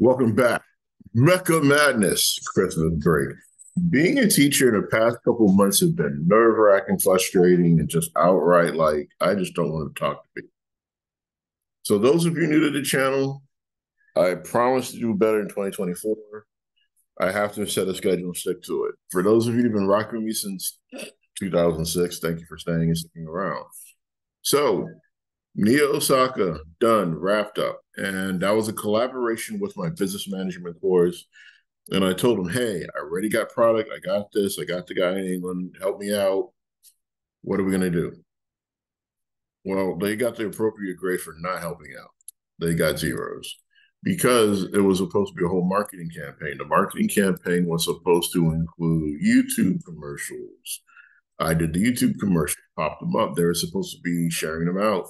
Welcome back. Mecca Madness, Christmas break. Being a teacher in the past couple of months have been nerve-wracking, frustrating, and just outright like, I just don't want to talk to people. So those of you new to the channel, I promise to do better in 2024. I have to set a schedule and stick to it. For those of you who've been rocking with me since 2006, thank you for staying and sticking around. So Nia Osaka, done, wrapped up. And that was a collaboration with my business management course. And I told him, hey, I already got product. I got this. I got the guy in England. Help me out. What are we going to do? Well, they got the appropriate grade for not helping out. They got zeros because it was supposed to be a whole marketing campaign. The marketing campaign was supposed to include YouTube commercials. I did the YouTube commercial, popped them up. They were supposed to be sharing them out.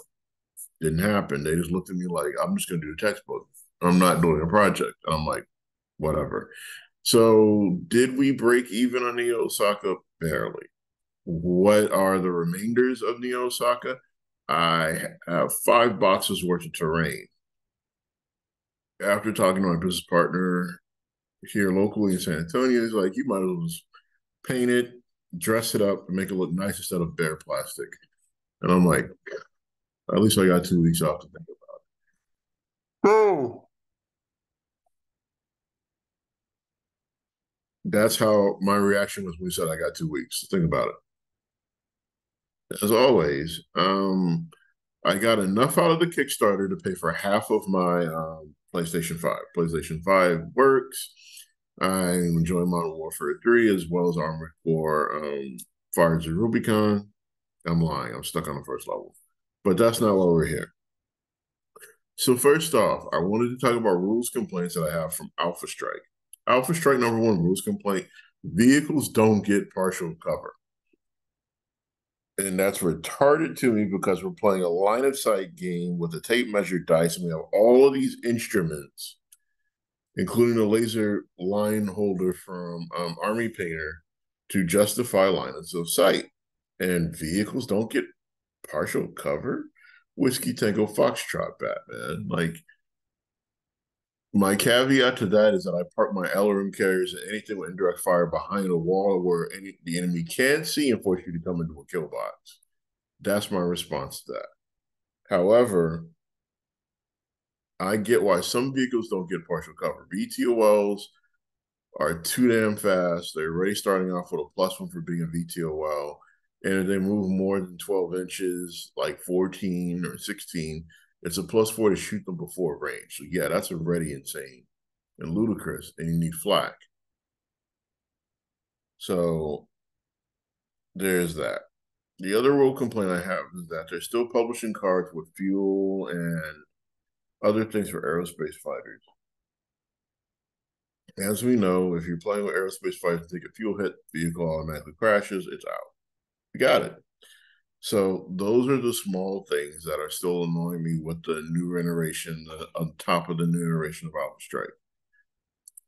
Didn't happen. They just looked at me like, I'm just going to do the textbook. I'm not doing a project. And I'm like, whatever. So did we break even on Neo Osaka? Barely. What are the remainders of Neo Osaka? I have 5 boxes worth of terrain. After talking to my business partner here locally in San Antonio, he's like, you might as well just paint it, dress it up, and make it look nice instead of bare plastic. And I'm like, at least I got 2 weeks off to think about it. Oh, that's how my reaction was when we said I got 2 weeks. Think about it. As always, I got enough out of the Kickstarter to pay for half of my PlayStation 5. PlayStation 5 works. I'm enjoying Modern Warfare 3 as well as Armored Core Fires of Rubicon. I'm lying. I'm stuck on the first level. But that's not why we're here. So first off, I wanted to talk about rules complaints that I have from Alpha Strike. Alpha Strike number one rules complaint: vehicles don't get partial cover. And that's retarded to me because we're playing a line of sight game with a tape measure dice, and we have all of these instruments, including a laser line holder from Army Painter, to justify lines of sight. And vehicles don't get partial cover. Whiskey Tango Foxtrot, Batman. Like, my caveat to that is that I park my LRM carriers and anything with indirect fire behind a wall where the enemy can't see and force you to come into a kill box. That's my response to that. However, I get why some vehicles don't get partial cover. VTOLs are too damn fast. They're already starting off with a +1 for being a VTOL. And if they move more than 12 inches, like 14 or 16, it's a +4 to shoot them before range. So, yeah, that's already insane and ludicrous. And you need flak. So, there's that. The other real complaint I have is that they're still publishing cards with fuel and other things for aerospace fighters. As we know, if you're playing with aerospace fighters, take a fuel hit, vehicle automatically crashes, it's out. You got it. So those are the small things that are still annoying me with the new iteration, on top of the new iteration of Alpha Strike.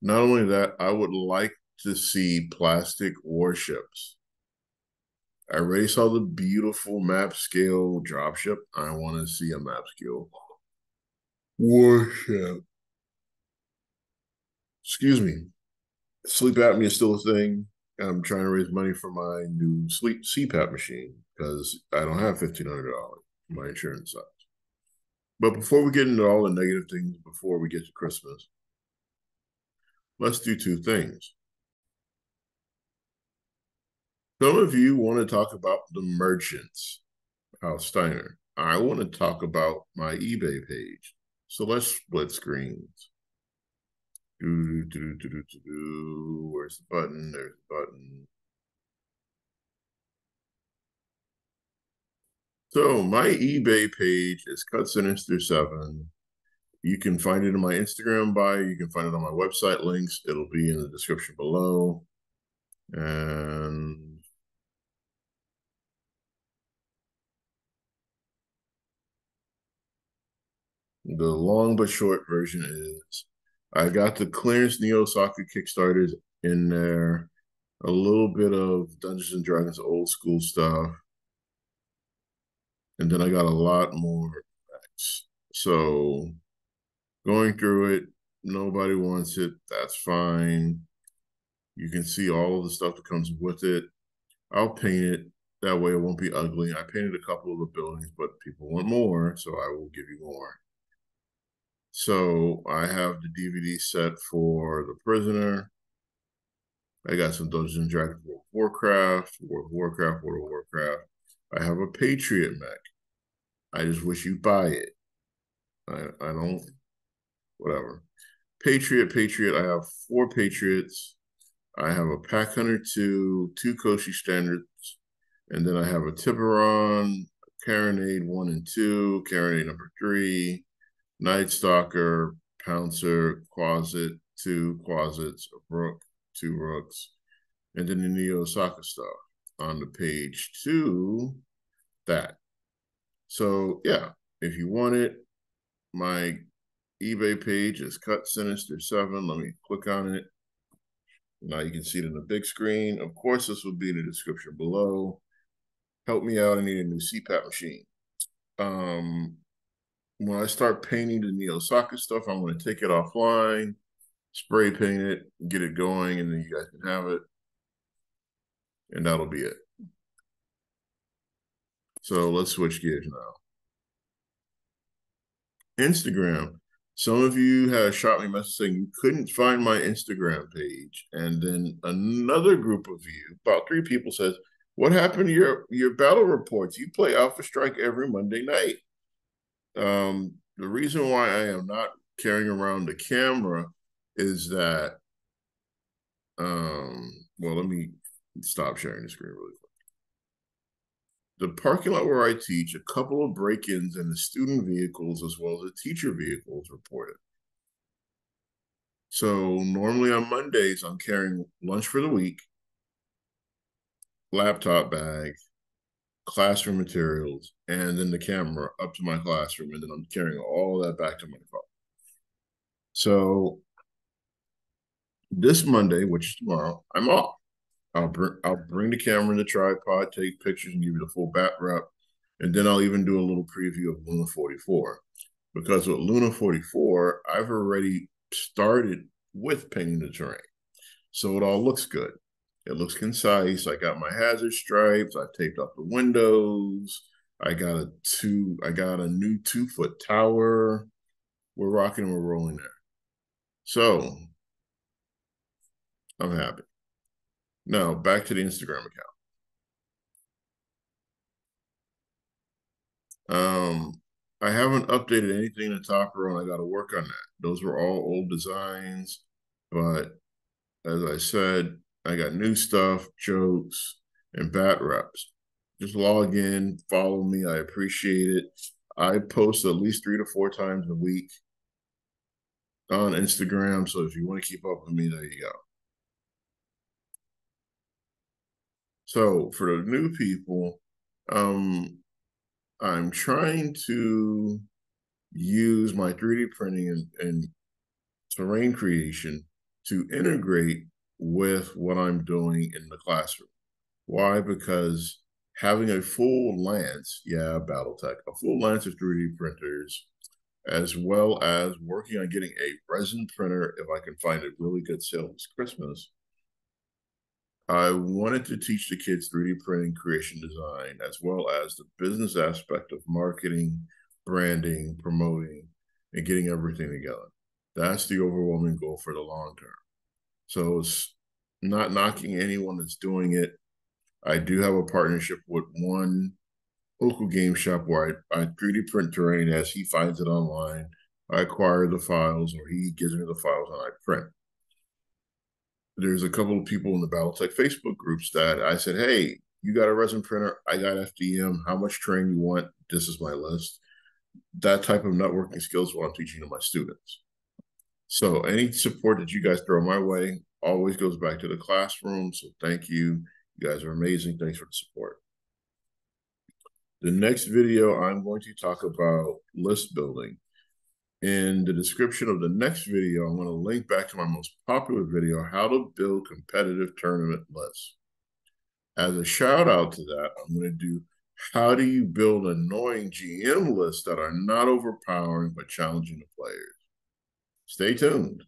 Not only that, I would like to see plastic warships. I already saw the beautiful map scale dropship. I want to see a map scale warship. Excuse me. Sleep apnea is still a thing. I'm trying to raise money for my new sleep CPAP machine because I don't have $1,500 for my insurance side. But before we get into all the negative things, before we get to Christmas, let's do two things. Some of you want to talk about the merchants, House Steiner. I want to talk about my eBay page. So let's split screens. Where's the button? There's the button. So my eBay page is Cut Sinister 7. You can find it in my Instagram bio. You can find it on my website links. It'll be in the description below. And the long but short version is I got the clearance Neo Osaka Kickstarters in there, a little bit of Dungeons and Dragons old school stuff, and then I got a lot more packs. So going through it, Nobody wants it. That's fine. You can see all of the stuff that comes with it. I'll paint it. That way it won't be ugly. I painted a couple of the buildings, but people want more, so I will give you more. So I have the DVD set for The Prisoner. I got some Dungeons and Dragons, World of Warcraft, World of Warcraft, World of Warcraft. I have a Patriot mech. I just wish you buy it. I don't, whatever. Patriot. I have 4 Patriots. I have a Pack Hunter 2, 2 Koshi Standards, and then I have a Tiburon, Carronade 1 and 2, Carronade number 3, Night Stalker, Pouncer, Quasit, 2 Quasits, a Rook, 2 Rooks, and then the Neo Osaka stuff on the page 2. That. So yeah, if you want it, my eBay page is Cut Sinister 7. Let me click on it. Now you can see it in the big screen. Of course, this will be in the description below. Help me out. I need a new CPAP machine. When I start painting the Neo Osaka stuff, I'm going to take it offline, spray paint it, get it going, and then you guys can have it. And that'll be it. So let's switch gears now. Instagram. Some of you have shot me a message saying you couldn't find my Instagram page. And then another group of you, about 3 people, says, what happened to your battle reports? You play Alpha Strike every Monday night. The reason why I am not carrying around the camera is that, well, let me stop sharing the screen really quick. The parking lot where I teach, a couple of break-ins in the student vehicles as well as the teacher vehicles reported. So normally on Mondays, I'm carrying lunch for the week, laptop bag, classroom materials, and then the camera up to my classroom, and then I'm carrying all of that back to my car. So this Monday, which is tomorrow, I'm off. I'll bring the camera and the tripod, take pictures, and give you the full bat rep, and then I'll even do a little preview of Luna 44. Because with Luna 44, I've already started with painting the terrain, so it all looks good. It looks concise. I got my hazard stripes. I taped up the windows. I got a new 2-foot tower. We're rocking and we're rolling there. So I'm happy. Now back to the Instagram account. I haven't updated anything in the top row, and I got to work on that. Those were all old designs, but as I said, I got new stuff, jokes, and bat reps. Just log in, follow me. I appreciate it. I post at least 3 to 4 times a week on Instagram. So if you want to keep up with me, there you go. So for the new people, I'm trying to use my 3D printing and terrain creation to integrate with what I'm doing in the classroom. Why? Because having a full lance, Battletech, a full lance of 3D printers, as well as working on getting a resin printer if I can find a really good sale this Christmas. I wanted to teach the kids 3D printing, creation design, as well as the business aspect of marketing, branding, promoting, and getting everything together. That's the overwhelming goal for the long term. So it's not knocking anyone that's doing it. I do have a partnership with one local game shop where I 3D print terrain as he finds it online. I acquire the files or he gives me the files and I print. There's a couple of people in the Battletech Facebook groups that I said, hey, you got a resin printer, I got FDM, how much terrain you want? This is my list. That type of networking skills is what I'm teaching to my students. So any support that you guys throw my way always goes back to the classroom. So thank you. You guys are amazing. Thanks for the support. The next video, I'm going to talk about list building. In the description of the next video, I'm going to link back to my most popular video, how to build competitive tournament lists. As a shout out to that, I'm going to do how do you build annoying GM lists that are not overpowering but challenging the players. Stay tuned.